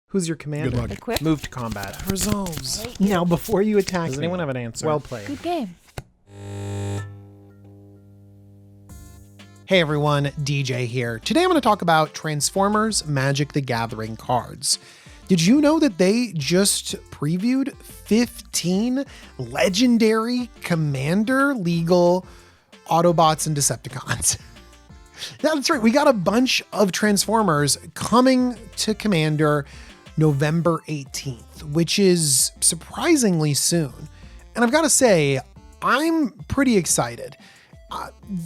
Who's your commander? Good luck. Equip. Move to combat. Resolves. Right. Now, before you attack Does me- anyone have an answer? Well played. Good game. Hey everyone, DJ here. Today I'm going to talk about Transformers Magic the Gathering cards. Did you know that they just previewed 15 legendary Commander legal Autobots and Decepticons? That's right, we got a bunch of Transformers coming to Commander November 18th, which is surprisingly soon. And I've got to say, I'm pretty excited.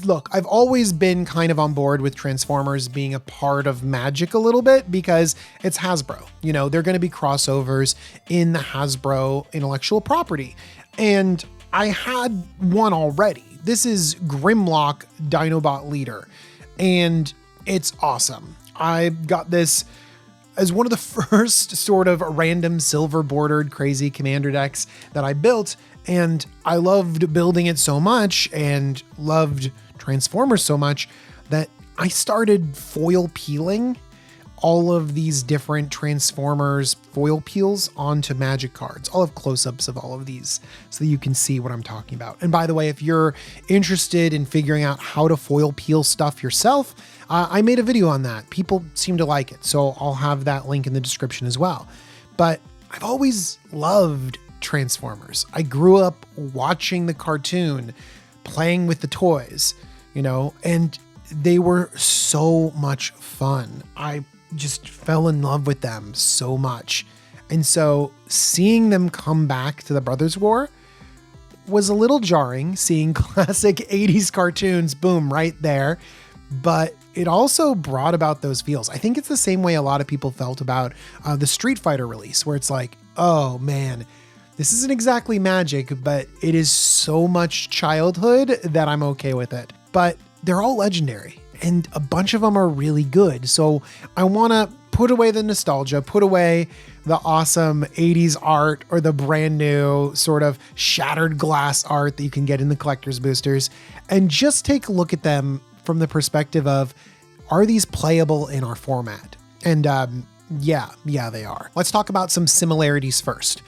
Look, I've always been kind of on board with Transformers being a part of Magic a little bit because it's Hasbro. You know, they're going to be crossovers in the Hasbro intellectual property. And I had one already. This is Grimlock Dinobot Leader, and it's awesome. I got this as one of the first sort of random silver bordered crazy commander decks that I built. And I loved building it so much and loved Transformers so much that I started foil peeling all of these different Transformers foil peels onto Magic cards. I'll have close-ups of all of these so that you can see what I'm talking about. And by the way, if you're interested in figuring out how to foil peel stuff yourself, I made a video on that. People seem to like it, so I'll have that link in the description as well. But I've always loved Transformers. I grew up watching the cartoon, playing with the toys, you know, and they were so much fun. I just fell in love with them so much. And so seeing them come back to the Brothers War was a little jarring, seeing classic 80s cartoons, boom, right there. But it also brought about those feels. I think it's the same way a lot of people felt about the Street Fighter release, where it's like, oh man, this isn't exactly Magic, but it is so much childhood that I'm okay with it. But they're all legendary, and a bunch of them are really good. So I want to put away the nostalgia, put away the awesome 80s art or the brand new sort of shattered glass art that you can get in the collector's boosters, and just take a look at them from the perspective of, are these playable in our format? And yeah, they are. Let's talk about some similarities first.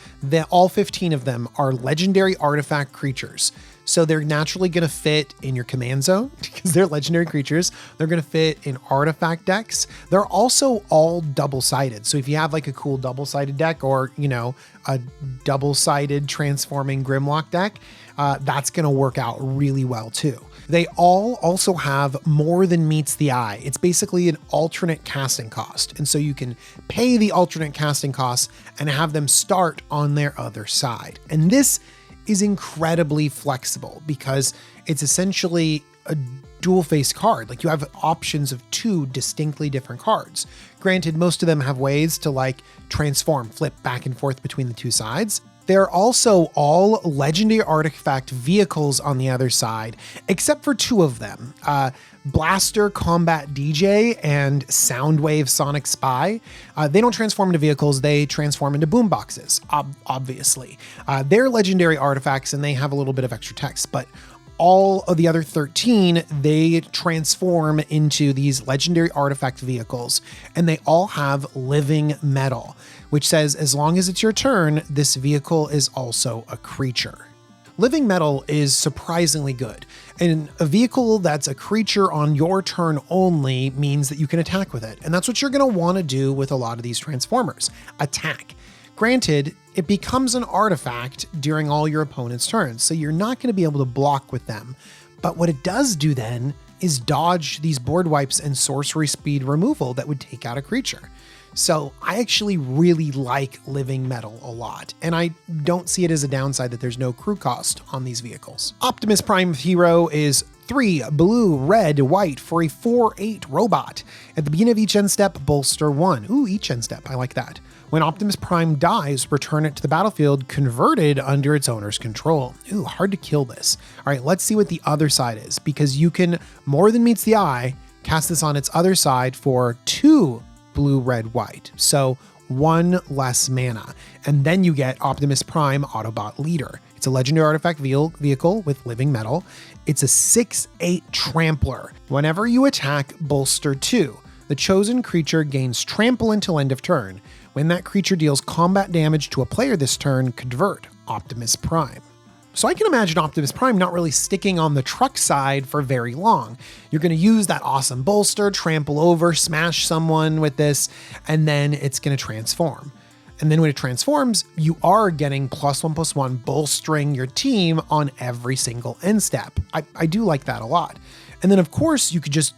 All 15 of them are legendary artifact creatures. So they're naturally going to fit in your command zone because they're legendary creatures. They're going to fit in artifact decks. They're also all double-sided. So if you have like a cool double-sided deck, or, you know, a double-sided transforming Grimlock deck, that's going to work out really well too. They all also have more than meets the eye. It's basically an alternate casting cost. And so you can pay the alternate casting costs and have them start on their other side. And this is incredibly flexible because it's essentially a dual face card. Like, you have options of two distinctly different cards. Granted, most of them have ways to like transform, flip back and forth between the two sides. They're also all legendary artifact vehicles on the other side, except for two of them, Blaster Combat DJ and Soundwave Sonic Spy. They don't transform into vehicles, they transform into boomboxes, obviously. They're legendary artifacts and they have a little bit of extra text, but all of the other 13, they transform into these legendary artifact vehicles, and they all have living metal, which says as long as it's your turn, this vehicle is also a creature. Living metal is surprisingly good, and a vehicle that's a creature on your turn only means that you can attack with it, and that's what you're going to want to do with a lot of these Transformers, attack. Granted, it becomes an artifact during all your opponent's turns, so you're not going to be able to block with them. But what it does do then is dodge these board wipes and sorcery speed removal that would take out a creature. So I actually really like living metal a lot, and I don't see it as a downside that there's no crew cost on these vehicles. Optimus Prime Hero is 3 blue, red, white for a 4/8 robot. At the beginning of each end step, bolster 1. Ooh, each end step, I like that. When Optimus Prime dies, return it to the battlefield converted under its owner's control. Ooh, hard to kill this. All right, let's see what the other side is, because you can, more than meets the eye, cast this on its other side for 2 blue, red, white. So 1 less mana. And then you get Optimus Prime Autobot Leader. It's a legendary artifact vehicle with living metal. It's a 6/8 trampler. Whenever you attack, bolster 2. The chosen creature gains trample until end of turn. When that creature deals combat damage to a player this turn, convert Optimus Prime. So I can imagine Optimus Prime not really sticking on the truck side for very long. You're going to use that awesome bolster, trample over, smash someone with this, and then it's going to transform. And then when it transforms, you are getting +1/+1 bolstering your team on every single end step. I do like that a lot. And then of course you could just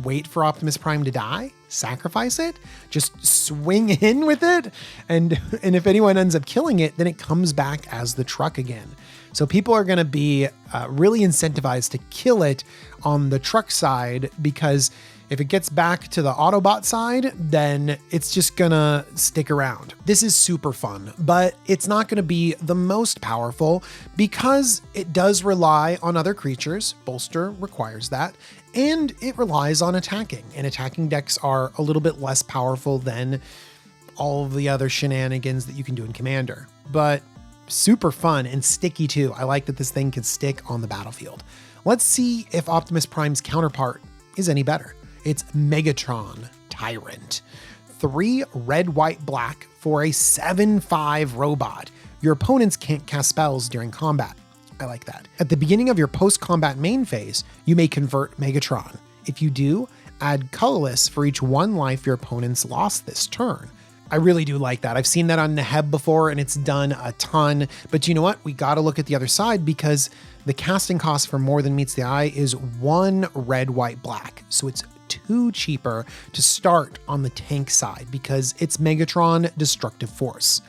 wait for Optimus Prime to die, sacrifice it, just swing in with it. And if anyone ends up killing it, then it comes back as the truck again. So people are going to be really incentivized to kill it on the truck side, because if it gets back to the Autobot side, then it's just gonna stick around. This is super fun, but it's not gonna be the most powerful because it does rely on other creatures. Bolster requires that, and it relies on attacking, and attacking decks are a little bit less powerful than all of the other shenanigans that you can do in Commander. But super fun and sticky too. I like that this thing can stick on the battlefield. Let's see if Optimus Prime's counterpart is any better. It's Megatron Tyrant. 3 red, white, black for a 7/5 robot. Your opponents can't cast spells during combat. I like that. At the beginning of your post-combat main phase, you may convert Megatron. If you do, add colorless for each 1 life your opponents lost this turn. I really do like that. I've seen that on Neheb before and it's done a ton, but you know what? We got to look at the other side, because the casting cost for More Than Meets the Eye is 1 red, white, black. So it's 2 cheaper to start on the tank side because it's Megatron Destructive Force.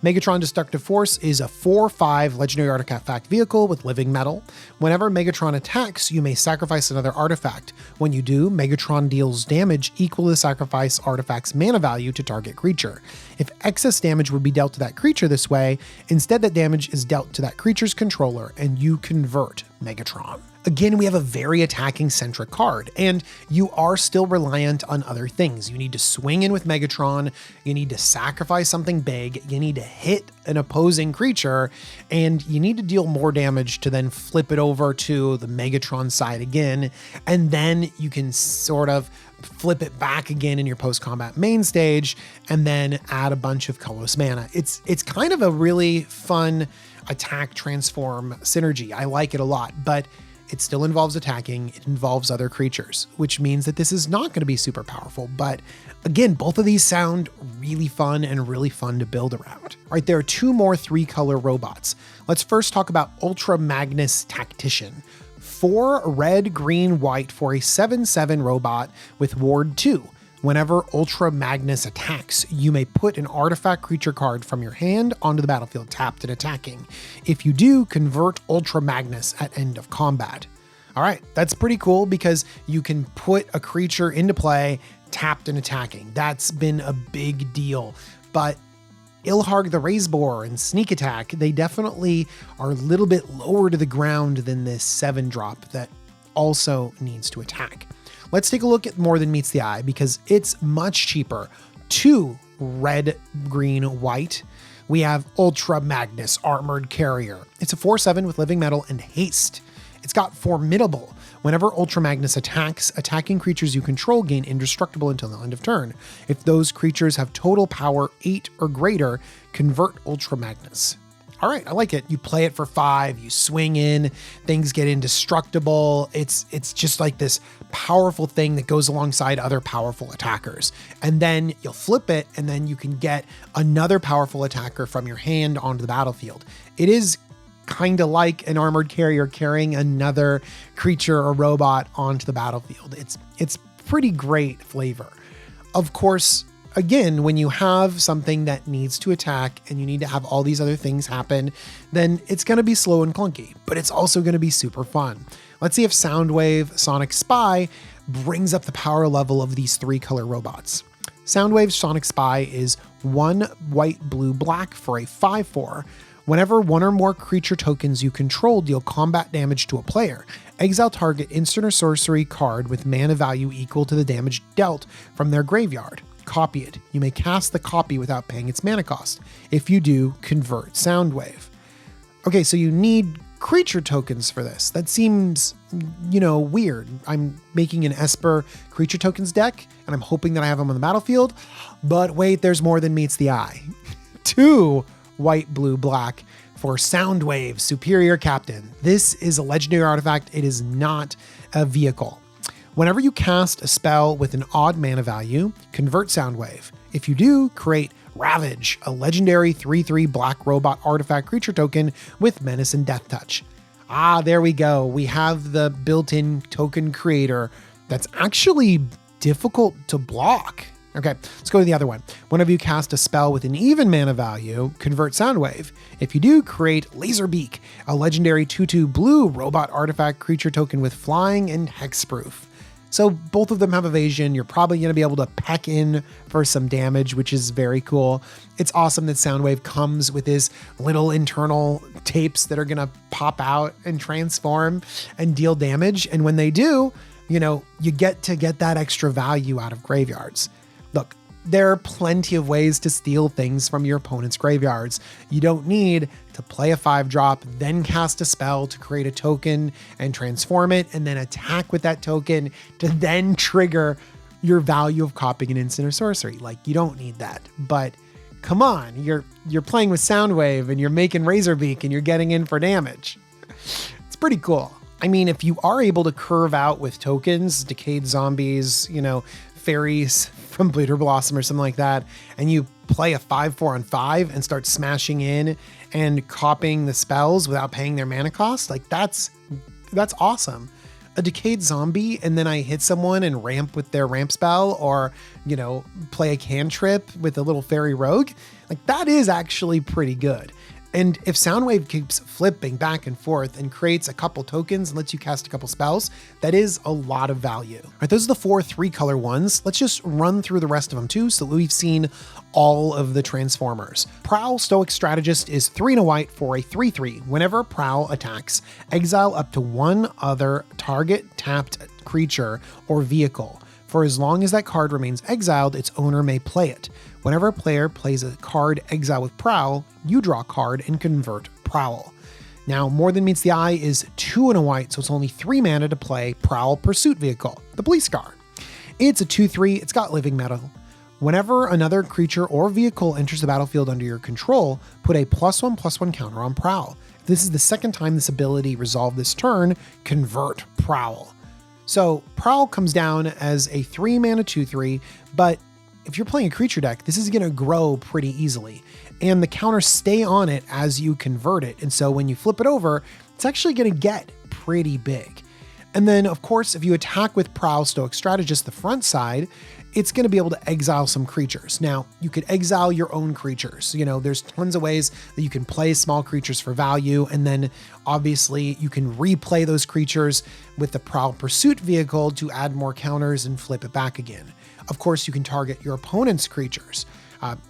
Megatron Destructive Force is a 4/5 legendary artifact vehicle with living metal. Whenever Megatron attacks, you may sacrifice another artifact. When you do, Megatron deals damage equal to the sacrifice artifact's mana value to target creature. If excess damage would be dealt to that creature this way, instead that damage is dealt to that creature's controller and you convert Megatron. Again, we have a very attacking-centric card, and you are still reliant on other things. You need to swing in with Megatron, you need to sacrifice something big, you need to hit an opposing creature, and you need to deal more damage to then flip it over to the Megatron side again, and then you can sort of flip it back again in your post-combat main stage, and then add a bunch of colorless mana. It's kind of a really fun attack transform synergy. I like it a lot, but it still involves attacking, it involves other creatures, which means that this is not going to be super powerful. But again, both of these sound really fun and really fun to build around. All right, there are 2 more 3-color robots. Let's first talk about Ultra Magnus Tactician. 4 red, green, white for a 7/7 robot with Ward 2. Whenever Ultra Magnus attacks, you may put an artifact creature card from your hand onto the battlefield tapped and attacking. If you do, convert Ultra Magnus at end of combat. All right, that's pretty cool because you can put a creature into play tapped and attacking. That's been a big deal. But Ilharg the Razeboar and Sneak Attack, they definitely are a little bit lower to the ground than this 7-drop that also needs to attack. Let's take a look at More Than Meets the Eye because it's much cheaper. 2 red, green, white. We have Ultra Magnus Armored Carrier. It's a 4/7 with living metal and haste. It's got Formidable. Whenever Ultra Magnus attacks, attacking creatures you control gain indestructible until the end of turn. If those creatures have total power 8 or greater, convert Ultra Magnus. All right, I like it. You play it for 5, you swing in, things get indestructible. It's just like this powerful thing that goes alongside other powerful attackers. And then you'll flip it, and then you can get another powerful attacker from your hand onto the battlefield. It is kind of like an armored carrier carrying another creature or robot onto the battlefield. It's pretty great flavor. Of course, again, when you have something that needs to attack and you need to have all these other things happen, then it's going to be slow and clunky, but it's also going to be super fun. Let's see if Soundwave Sonic Spy brings up the power level of these 3-color robots. Soundwave Sonic Spy is 1 white, blue, black for a 5/4. Whenever 1 or more creature tokens you control deal combat damage to a player, exile target instant or sorcery card with mana value equal to the damage dealt from their graveyard. Copy it. You may cast the copy without paying its mana cost. If you do, convert Soundwave. Okay, so you need creature tokens for this. That seems, weird. I'm making an Esper creature tokens deck, and I'm hoping that I have them on the battlefield. But wait, there's more than meets the eye. 2 white, blue, black for Soundwave, Superior Captain. This is a legendary artifact. It is not a vehicle. Whenever you cast a spell with an odd mana value, convert Soundwave. If you do, create Ravage, a legendary 3/3 black robot artifact creature token with Menace and Death Touch. There we go. We have the built-in token creator that's actually difficult to block. Okay, let's go to the other one. Whenever you cast a spell with an even mana value, convert Soundwave. If you do, create Laserbeak, a legendary 2/2 blue robot artifact creature token with flying and hexproof. So both of them have evasion. You're probably going to be able to peck in for some damage, which is very cool. It's awesome that Soundwave comes with his little internal tapes that are going to pop out and transform and deal damage. And when they do, you get to get that extra value out of graveyards. Look, there are plenty of ways to steal things from your opponent's graveyards. You don't need to play a 5-drop, then cast a spell to create a token and transform it, and then attack with that token to then trigger your value of copying an instant or sorcery. Like, you don't need that. But come on, you're playing with Soundwave and you're making Razorbeak and you're getting in for damage. It's pretty cool. I mean, if you are able to curve out with tokens, Decayed Zombies, fairies from Bleeder Blossom or something like that, and you play a 5/4 on 5 and start smashing in and copying the spells without paying their mana cost, like that's awesome. A Decayed Zombie, and then I hit someone and ramp with their ramp spell, or play a cantrip with a little fairy rogue, like that is actually pretty good. And if Soundwave keeps flipping back and forth and creates a couple tokens and lets you cast a couple spells, that is a lot of value. All right, those are the 4 3-color ones. Let's just run through the rest of them too, so that we've seen all of the Transformers. Prowl, Stoic Strategist, is 3 and a white for a 3/3. Whenever Prowl attacks, exile up to one other target tapped creature or vehicle. For as long as that card remains exiled, its owner may play it. Whenever a player plays a card exile with Prowl, you draw a card and convert Prowl. Now, More Than Meets the Eye is 2 and a white, so it's only 3 mana to play Prowl Pursuit Vehicle, the Police Car. It's a 2/3, it's got living metal. Whenever another creature or vehicle enters the battlefield under your control, put a +1/+1 counter on Prowl. If this is the second time this ability resolved this turn, convert Prowl. So Prowl comes down as a 3 mana 2/3, but if you're playing a creature deck, this is going to grow pretty easily, and the counters stay on it as you convert it. And so when you flip it over, it's actually going to get pretty big. And then, of course, if you attack with Prowl Stoic Strategist, the front side, it's going to be able to exile some creatures. Now, you could exile your own creatures. There's tons of ways that you can play small creatures for value, and then obviously you can replay those creatures with the Prowl Pursuit Vehicle to add more counters and flip it back again. Of course, you can target your opponent's creatures.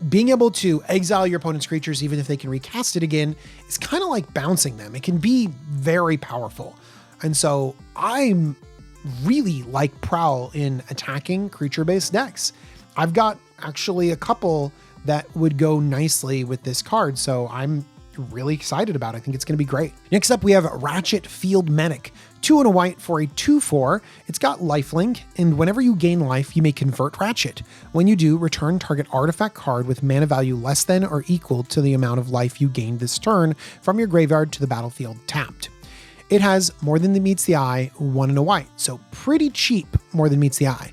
Being able to exile your opponent's creatures, even if they can recast it again, is kind of like bouncing them. It can be very powerful. And so I really like Prowl in attacking creature-based decks. I've got actually a couple that would go nicely with this card, so I'm really excited about it. I think it's going to be great. Next up, we have Ratchet Field Medic. 2 and a white for a 2/4. It's got lifelink, and whenever you gain life, you may convert Ratchet. When you do, return target artifact card with mana value less than or equal to the amount of life you gained this turn from your graveyard to the battlefield tapped. It has More Than Meets the Eye, 1 and a white, so pretty cheap More Than Meets the Eye.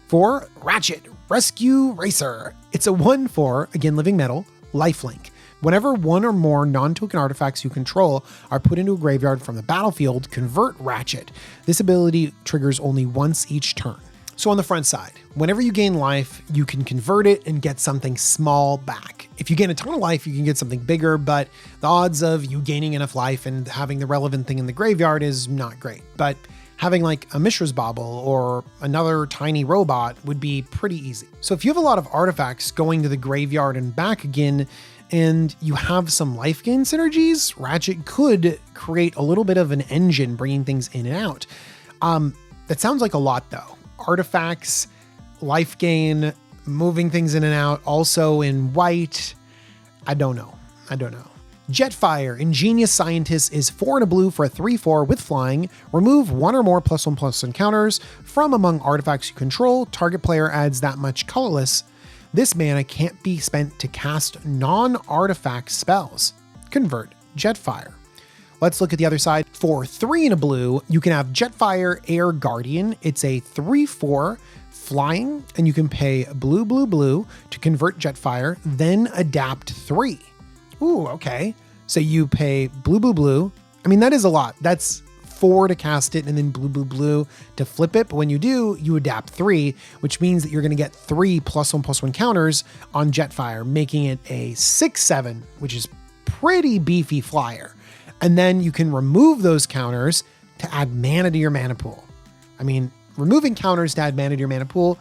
For Ratchet Rescue Racer, it's a 1/4, again living metal, lifelink. Whenever one or more non-token artifacts you control are put into a graveyard from the battlefield, convert Ratchet. This ability triggers only once each turn. So on the front side, whenever you gain life, you can convert it and get something small back. If you gain a ton of life, you can get something bigger, but the odds of you gaining enough life and having the relevant thing in the graveyard is not great. But having like a Mishra's Bauble or another tiny robot would be pretty easy. So if you have a lot of artifacts going to the graveyard and back again, and you have some life gain synergies, Ratchet could create a little bit of an engine bringing things in and out. That sounds like a lot though. Artifacts, life gain, moving things in and out, also in white. I don't know. Jetfire, Ingenious Scientist is 4 and a blue for a 3/4 with flying. Remove 1 or more +1/+1 counters from among artifacts you control. Target player adds that much colorless. This mana can't be spent to cast non-artifact spells. Convert Jetfire. Let's look at the other side. For 3 and a blue, you can have Jetfire Air Guardian. It's a 3/4 flying, and you can pay blue, blue, blue to convert Jetfire, then adapt 3. Ooh, okay. So you pay blue, blue, blue. I mean, that is a lot. That's 4 to cast it and then blue, blue, blue to flip it. But when you do, you adapt 3, which means that you're going to get 3 +1/+1 counters on Jetfire, making it a 6/7, which is pretty beefy flyer. And then you can remove those counters to add mana to your mana pool. I mean, removing counters to add mana to your mana pool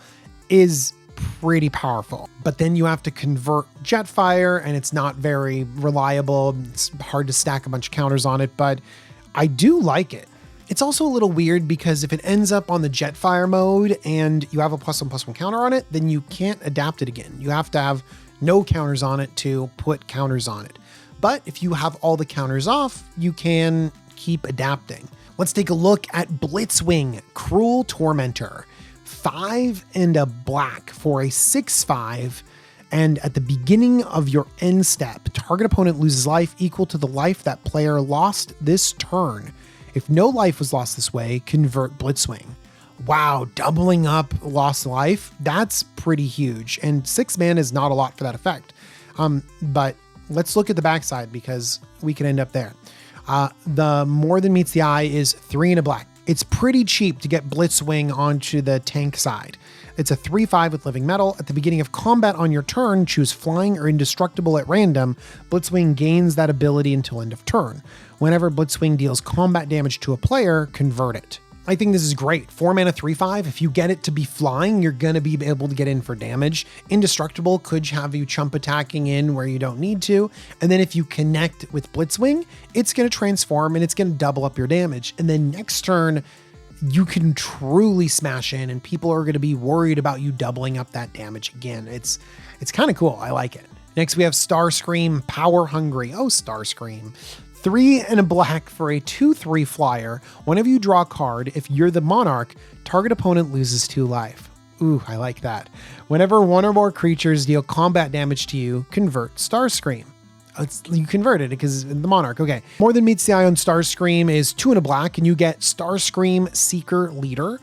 is pretty powerful, but then you have to convert Jetfire and it's not very reliable. It's hard to stack a bunch of counters on it, but I do like it. It's also a little weird because if it ends up on the Jetfire mode and you have a +1/+1 counter on it, then you can't adapt it again. You have to have no counters on it to put counters on it. But if you have all the counters off, you can keep adapting. Let's take a look at Blitzwing, Cruel Tormentor. 5 and a black for a 6/5, and at the beginning of your end step, target opponent loses life equal to the life that player lost this turn. If no life was lost this way, convert Blitzwing. Wow, doubling up lost life, that's pretty huge, and 6 mana is not a lot for that effect. But let's look at the backside because we can end up there. The more than meets the eye is 3 and a black. It's pretty cheap to get Blitzwing onto the tank side. It's a 3/5 with living metal. At the beginning of combat on your turn, choose flying or indestructible at random. Blitzwing gains that ability until end of turn. Whenever Blitzwing deals combat damage to a player, convert it. I think this is great. 4 mana 3/5. If you get it to be flying, you're going to be able to get in for damage. Indestructible could have you chump attacking in where you don't need to. And then if you connect with Blitzwing, it's going to transform and it's going to double up your damage. And then next turn, you can truly smash in and people are going to be worried about you doubling up that damage again. It's kind of cool. I like it. Next, we have Starscream, Power Hungry. Oh, Starscream. 3 and a black for a 2/3 flyer. Whenever you draw a card, if you're the monarch, target opponent loses 2 life. Ooh, I like that. Whenever 1 or more creatures deal combat damage to you, convert Starscream. You converted it because the monarch. Okay. More than meets the eye on Starscream is 2 and a black, and you get Starscream Seeker Leader.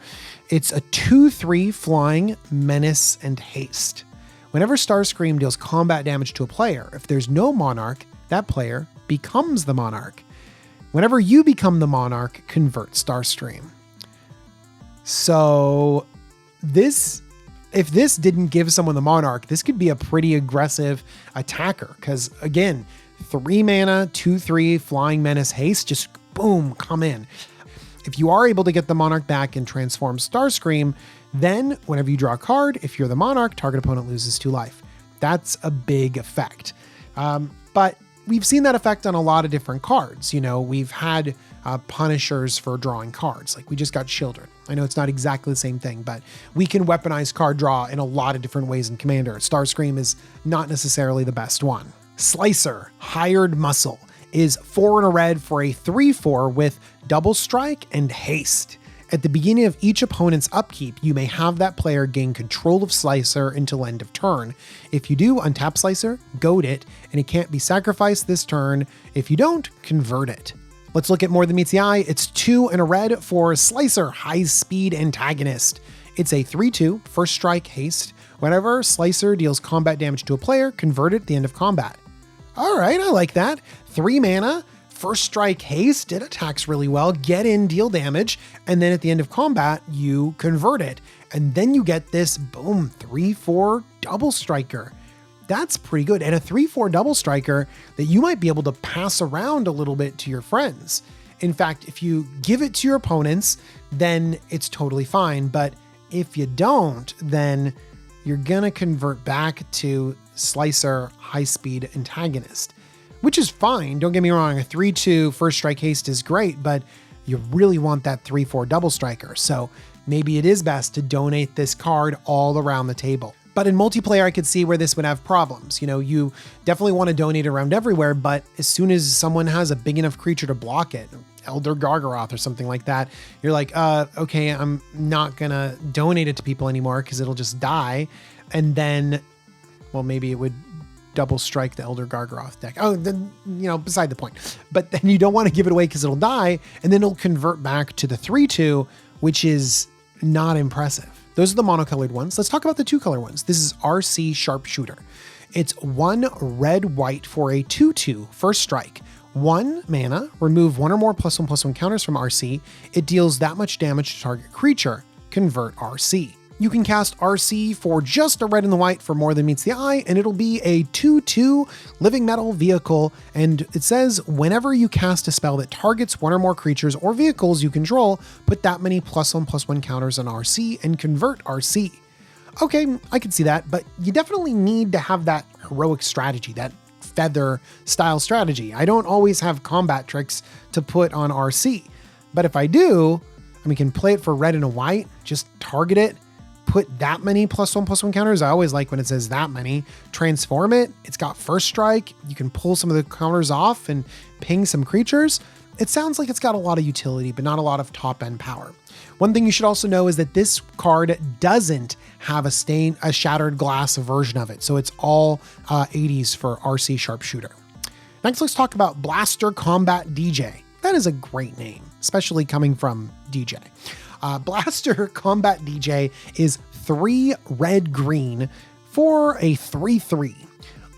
It's a 2/3 flying, menace, and haste. Whenever Starscream deals combat damage to a player, if there's no monarch, that player becomes the monarch. Whenever you become the monarch, convert Starscream. So if this didn't give someone the monarch, this could be a pretty aggressive attacker because again, 3 mana, 2/3 flying, menace, haste, just boom, come in. If you are able to get the monarch back and transform Starscream, then whenever you draw a card, if you're the monarch, target opponent loses 2 life. That's a big effect. But we've seen that effect on a lot of different cards. You know, we've had punishers for drawing cards. Like we just got Children. I know it's not exactly the same thing, but we can weaponize card draw in a lot of different ways in Commander. Starscream is not necessarily the best one. Slicer, Hired Muscle, is 4 and a red for a 3/4 with double strike and haste. At the beginning of each opponent's upkeep, you may have that player gain control of Slicer until end of turn. If you do, untap Slicer, goad it, and it can't be sacrificed this turn. If you don't, convert it. Let's look at more than meets the eye. It's 2 and a red for Slicer, High Speed Antagonist. It's a 3/2, first strike, haste. Whenever Slicer deals combat damage to a player, convert it at the end of combat. All right, I like that. 3 mana, first strike, haste. It attacks really well. Get in, deal damage, and then at the end of combat, you convert it. And then you get this, boom, 3/4 double striker. That's pretty good. And a 3/4 double striker that you might be able to pass around a little bit to your friends. In fact, if you give it to your opponents, then it's totally fine. But if you don't, then you're gonna convert back to Slicer High Speed Antagonist, which is fine. Don't get me wrong. A 3/2 first strike haste is great, but you really want that 3/4 double striker. So maybe it is best to donate this card all around the table. But in multiplayer, I could see where this would have problems. You know, you definitely want to donate around everywhere, but as soon as someone has a big enough creature to block it, Elder Gargaroth or something like that, you're like, okay, I'm not gonna donate it to people anymore because it'll just die. And then, well, maybe it would double strike the Elder Gargaroth deck. Oh, then, you know, beside the point. But then you don't want to give it away because it'll die, and then it'll convert back to the 3/2, which is not impressive. Those are the monocolored ones. Let's talk about the 2-color ones. This is RC Sharpshooter. It's 1 red-white for a 2/2 first strike. 1 mana, remove 1 or more +1/+1 counters from RC. It deals that much damage to target creature. Convert RC. You can cast RC for just a red and the white for more than meets the eye, and it'll be a 2/2 living metal vehicle. And it says whenever you cast a spell that targets 1 or more creatures or vehicles you control, put that many +1/+1 counters on RC and convert RC. Okay, I can see that, but you definitely need to have that heroic strategy, that feather style strategy. I don't always have combat tricks to put on RC, but if I do, we can play it for red and a white, just target it, put that many +1/+1 counters. I always like when it says that many. Transform it. It's got first strike. You can pull some of the counters off and ping some creatures. It sounds like it's got a lot of utility, but not a lot of top end power. One thing you should also know is that this card doesn't have a shattered glass version of it. So it's all 80s for RC Sharpshooter. Next, let's talk about Blaster Combat DJ. That is a great name, especially coming from DJ. Blaster Combat DJ is 3 red-green for a 3/3.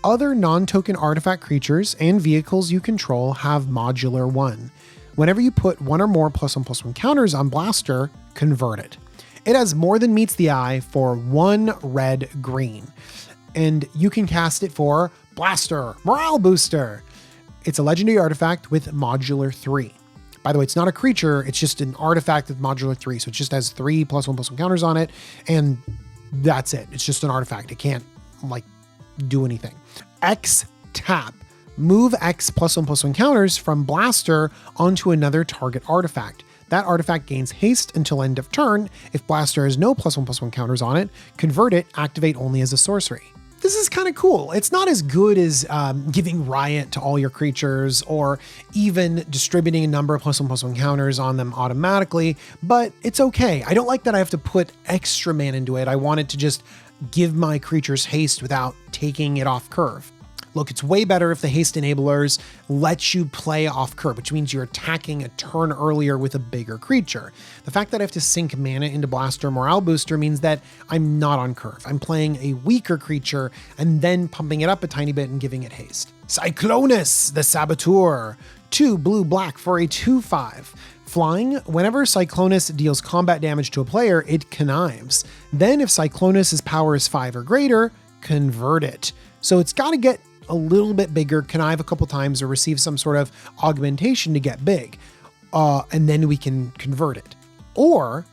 Other non-token artifact creatures and vehicles you control have modular 1. Whenever you put 1 or more +1/+1 counters on Blaster, convert it. It has more than meets the eye for 1 red-green. And you can cast it for Blaster Morale Booster. It's a legendary artifact with modular 3. By the way, it's not a creature, it's just an artifact with modular 3. So it just has 3 +1/+1 counters on it, and that's it. It's just an artifact. It can't, like, do anything. X tap. Move X +1/+1 counters from Blaster onto another target artifact. That artifact gains haste until end of turn. If Blaster has no +1/+1 counters on it, convert it, activate only as a sorcery. This is kind of cool. It's not as good as giving Riot to all your creatures or even distributing a number of +1/+1 counters on them automatically, but it's okay. I don't like that I have to put extra mana into it. I want it to just give my creatures haste without taking it off curve. Look, it's way better if the haste enablers let you play off curve, which means you're attacking a turn earlier with a bigger creature. The fact that I have to sink mana into Blaster Morale Booster means that I'm not on curve. I'm playing a weaker creature and then pumping it up a tiny bit and giving it haste. Cyclonus the Saboteur. 2 blue-black for a 2/5. Flying, whenever Cyclonus deals combat damage to a player, it connives. Then if Cyclonus's power is 5 or greater, convert it. So it's got to get a little bit bigger, connive a couple times, or receive some sort of augmentation to get big. And then we can convert it. Or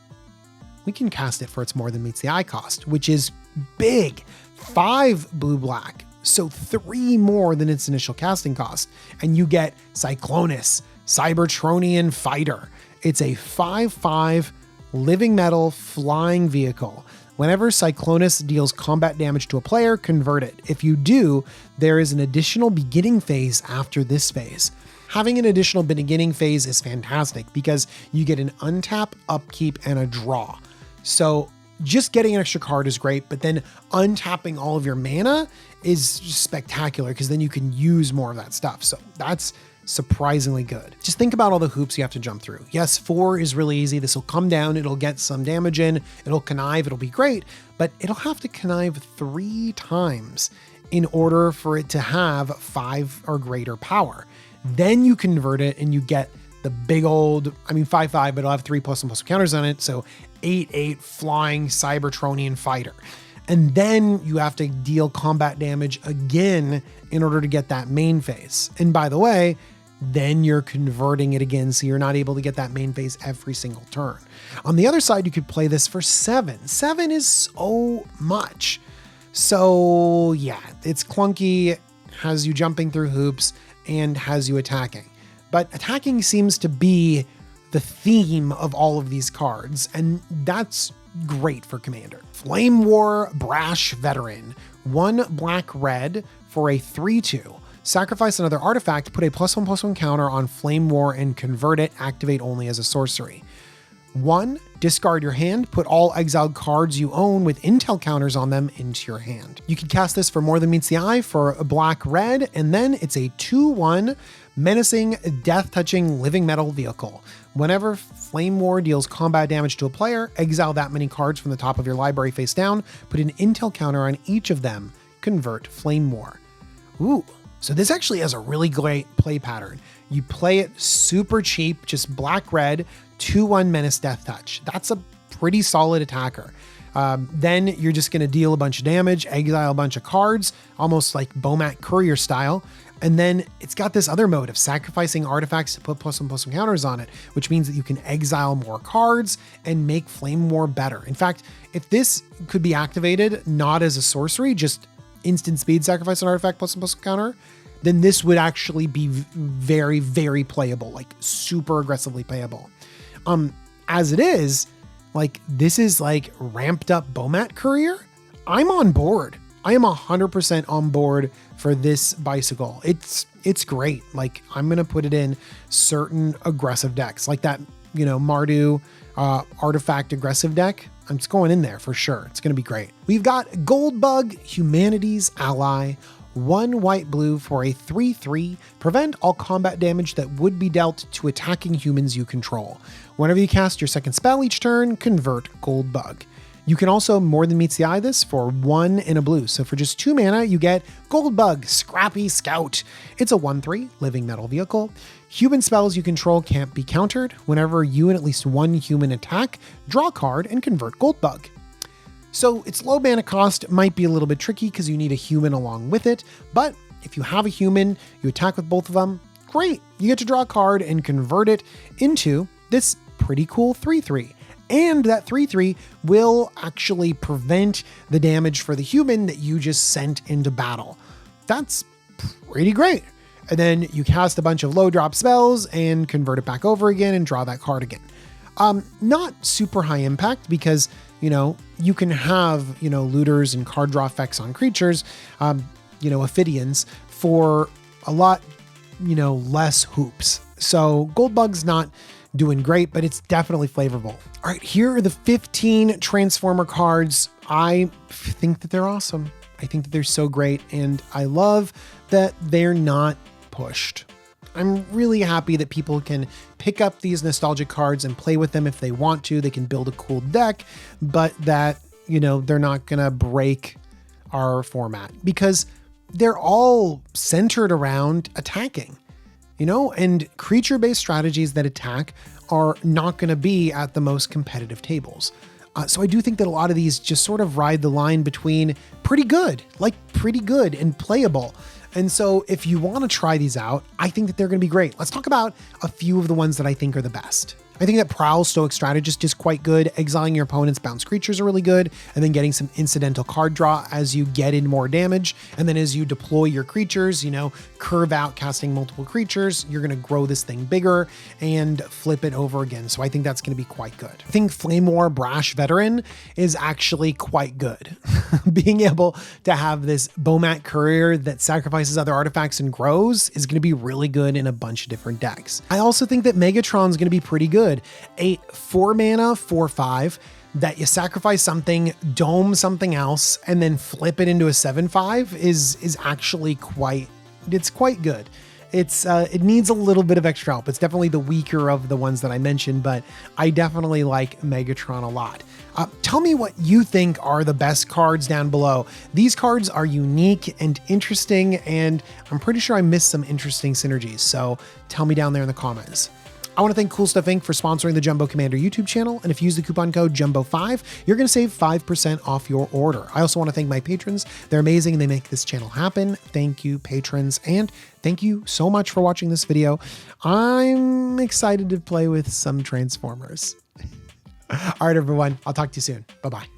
we can cast it for its more than meets the eye cost, which is big. 5 blue-black. So 3 more than its initial casting cost. And you get Cyclonus, Cybertronian Fighter. It's a 5/5 living metal flying vehicle. Whenever Cyclonus deals combat damage to a player, convert it. If you do, there is an additional beginning phase after this phase. Having an additional beginning phase is fantastic because you get an untap, upkeep, and a draw. So just getting an extra card is great, but then untapping all of your mana is just spectacular because then you can use more of that stuff. So that's surprisingly good. Just think about all the hoops you have to jump through. Yes, 4 is really easy. This will come down, it'll get some damage in, it'll connive, it'll be great, but it'll have to connive 3 times in order for it to have 5 or greater power. Then you convert it and you get the big old, 5/5, but it'll have 3 +1/+1 counters on it. So 8/8 flying Cybertronian Fighter. And then you have to deal combat damage again in order to get that main phase. And by the way, then you're converting it again, so you're not able to get that main phase every single turn. On the other side, you could play this for 7. 7 is so much. So yeah, it's clunky, has you jumping through hoops, and has you attacking. But attacking seems to be the theme of all of these cards, and that's great for Commander. Flame War Brash Veteran, 1 black-red for a 3/2. Sacrifice another artifact, put a +1/+1 counter on Flame War and convert it, activate only as a sorcery. 1, discard your hand, put all exiled cards you own with intel counters on them into your hand. You can cast this for more than meets the eye for a black-red, and then it's a 2/1 menacing, death-touching living metal vehicle. Whenever Flame War deals combat damage to a player, exile that many cards from the top of your library face down, put an intel counter on each of them, convert Flame War. Ooh, so this actually has a really great play pattern. You play it super cheap, just black-red, 2/1 menace death touch. That's a pretty solid attacker. Then you're just going to deal a bunch of damage, exile a bunch of cards, almost like Bomat Courier style. And then it's got this other mode of sacrificing artifacts to put +1/+1 counters on it, which means that you can exile more cards and make Flame War better. In fact, if this could be activated not as a sorcery, just instant speed sacrifice an artifact +1/+1 counter, then this would actually be very, very playable, like super aggressively playable. As it is, like this is like ramped up Bomat Courier. I'm on board. I am 100% on board for this bicycle. It's great. Like I'm going to put it in certain aggressive decks like that, Mardu artifact aggressive deck. I'm just going in there for sure. It's going to be great. We've got Goldbug, Humanity's Ally, 1 white-blue for a 3/3, prevent all combat damage that would be dealt to attacking humans you control. Whenever you cast your second spell each turn, convert Goldbug. You can also more than meets the eye this for 1 and a blue. So for just 2 mana, you get Goldbug, Scrappy Scout. It's a 1/3 living metal vehicle. Human spells you control can't be countered. Whenever you and at least 1 human attack, draw a card and convert Goldbug. So its low mana cost might be a little bit tricky because you need a human along with it, but if you have a human, you attack with both of them, great. You get to draw a card and convert it into this pretty cool 3/3. And that 3/3 will actually prevent the damage for the human that you just sent into battle. That's pretty great. And then you cast a bunch of low drop spells and convert it back over again and draw that card again. Not super high impact because, you can have, looters and card draw effects on creatures, Ophidians for a lot, less hoops. So Goldbug's not doing great, but it's definitely flavorful. All right, here are the 15 Transformer cards. I think that they're awesome. I think that they're so great, and I love that they're not pushed. I'm really happy that people can pick up these nostalgic cards and play with them if they want to. They can build a cool deck, but that, they're not going to break our format because they're all centered around attacking, and creature-based strategies that attack are not going to be at the most competitive tables. So I do think that a lot of these just sort of ride the line between pretty good and playable. And so if you want to try these out, I think that they're going to be great. Let's talk about a few of the ones that I think are the best. I think that Prowl, Stoic Strategist is quite good. Exiling your opponent's bounce creatures are really good. And then getting some incidental card draw as you get in more damage. And then as you deploy your creatures, curve out casting multiple creatures, you're going to grow this thing bigger and flip it over again. So I think that's going to be quite good. I think Flame War Brash Veteran is actually quite good. Being able to have this Bomat Courier that sacrifices other artifacts and grows is going to be really good in a bunch of different decks. I also think that Megatron is going to be pretty good. A 4 mana 4/5 that you sacrifice something, dome something else, and then flip it into a 7/5 is actually quite good. It needs a little bit of extra help. It's definitely the weaker of the ones that I mentioned, but I definitely like Megatron a lot. Tell me what you think are the best cards down below. These cards are unique and interesting, and I'm pretty sure I missed some interesting synergies. So tell me down there in the comments. I want to thank Cool Stuff Inc. for sponsoring the Jumbo Commander YouTube channel. And if you use the coupon code JUMBO5, you're going to save 5% off your order. I also want to thank my patrons. They're amazing and they make this channel happen. Thank you, patrons. And thank you so much for watching this video. I'm excited to play with some Transformers. All right, everyone. I'll talk to you soon. Bye-bye.